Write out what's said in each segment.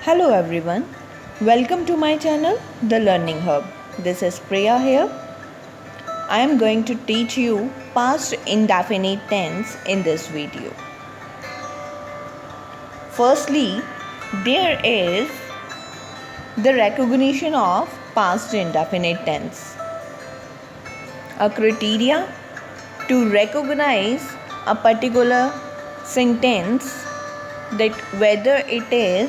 Hello everyone, welcome to my channel The Learning Hub. This is Priya here. I am going to teach you past indefinite tense in this video. Firstly, there is the recognition of past indefinite tense. A criteria to recognize a particular sentence that whether it is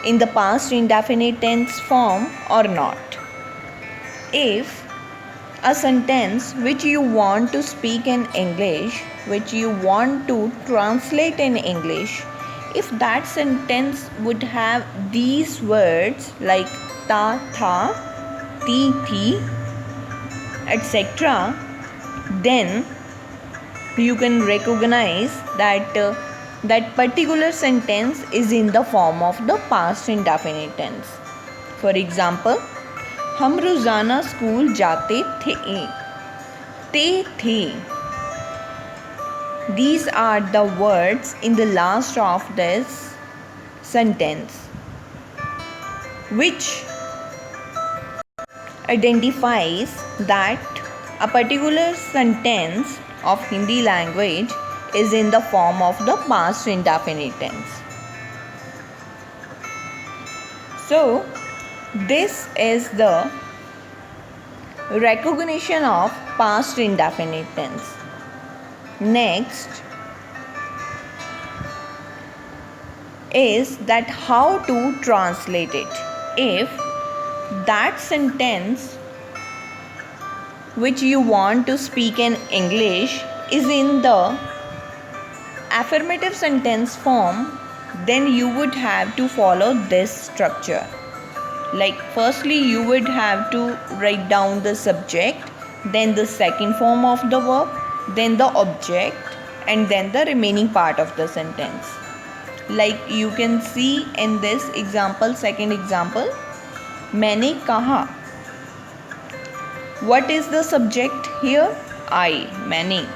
in the past indefinite tense form or not. If a sentence which you want to speak in English, which you want to translate in English, if that sentence would have these words like ta, tha, ti, thi, etc., then you can recognize that that particular sentence is in the form of the past indefinite tense. For example, हम रोज़ाना school जाते थे, थे. These are the words in the last of this sentence, which identifies that a particular sentence of Hindi language is in the form of the past indefinite tense. So, this is the recognition of past indefinite tense. Next is that how to translate it. If that sentence which you want to speak in English is in the affirmative sentence form, then you would have to follow this structure. Like, firstly you would have to write down the subject, then the second form of the verb, then the object, and then the remaining part of the sentence. Like you can see in this example, second example, मैंने कहा. What is the subject here? I, मैंने.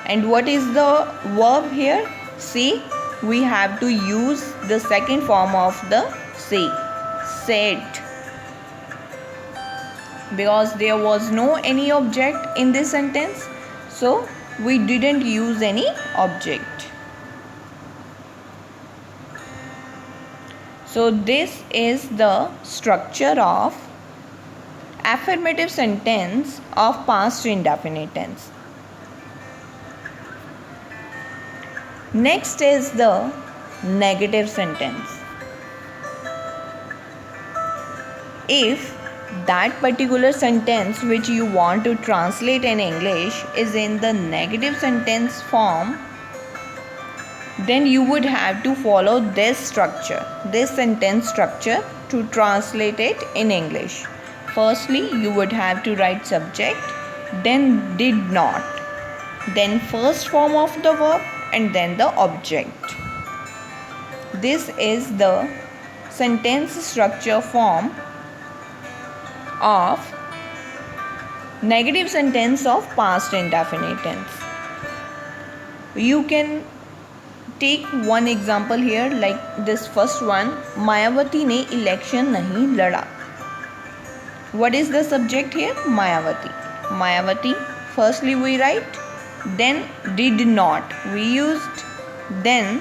And what is the verb here? See, we have to use the second form of the say, said, because there was no any object in this sentence, so we didn't use any object. So this is the structure of affirmative sentence of past indefinite tense. Next is the negative sentence. If that particular sentence which you want to translate in English is in the negative sentence form, then you would have to follow this structure, this sentence structure, to translate it in English. Firstly, you would have to write subject, then did not, then first form of the verb, and then the object. This is the sentence structure form of negative sentence of past indefinite tense. You can take one example here, like this first one, Mayawati ने election नहीं लड़ा. What is the subject here? Mayavati. Mayavati, firstly we write, then did not we used, then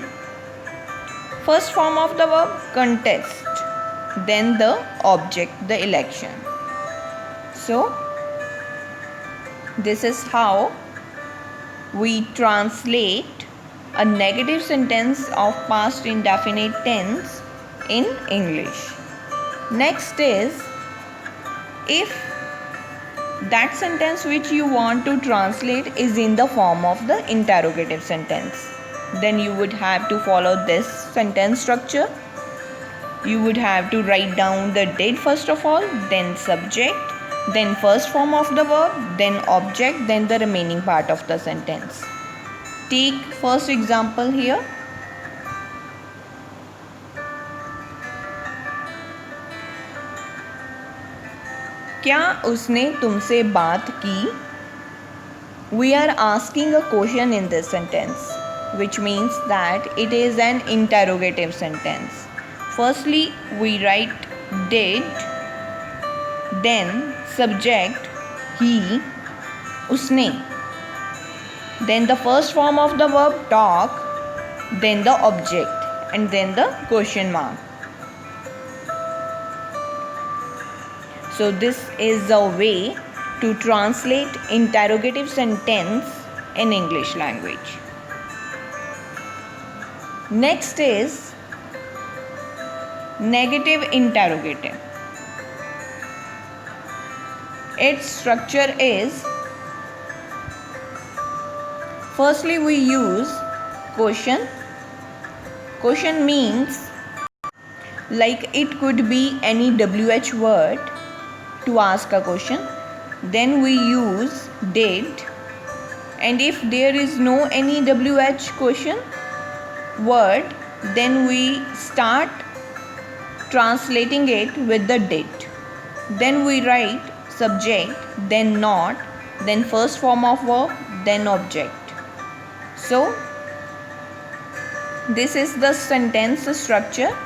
first form of the verb contest, then the object, the election. So this is how we translate a negative sentence of past indefinite tense in English. Next is, if that sentence which you want to translate is in the form of the interrogative sentence, then you would have to follow this sentence structure. You would have to write down the did first of all, then subject, then first form of the verb, then object, then the remaining part of the sentence. Take first example here. क्या उसने तुमसे बात की? We are asking a question in this sentence, which means that it is an interrogative sentence. Firstly, we write did, then subject he, usne, then the first form of the verb talk, then the object, and then the question mark. So this is a way to translate interrogative sentence in English language. Next is negative interrogative. Its structure is, firstly we use question. Question means like it could be any WH word to ask a question. Then we use did, and if there is no any WH question word, then we start translating it with the did. Then we write subject, then not, then first form of verb, then object. So this is the sentence structure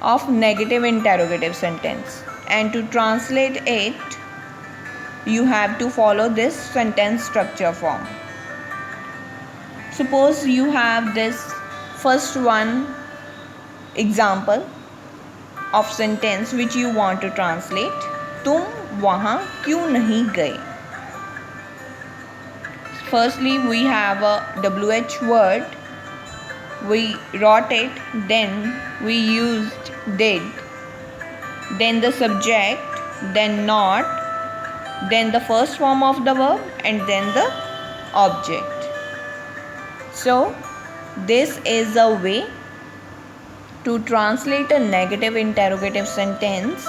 of negative interrogative sentence, and to translate it you have to follow this sentence structure form. Suppose you have this first one example of sentence which you want to translate. तुम वहाँ क्यों नहीं गए? Firstly we have a WH word, we wrote it, then we used did, then the subject, then not, then the first form of the verb, and then the object. So this is a way to translate a negative interrogative sentence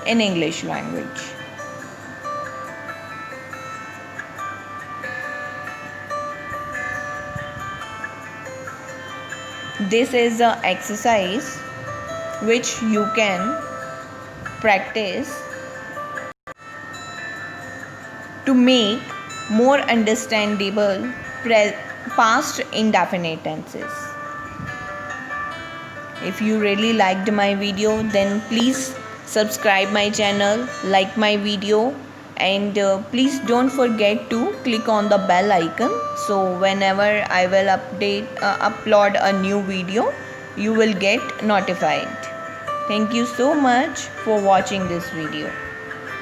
in English language. This is an exercise which you can practice to make more understandable past indefinite tenses. If you really liked my video, then please subscribe my channel, like my video, and please don't forget to click on the bell icon, so whenever I will upload a new video, you will get notified. Thank you so much for watching this video.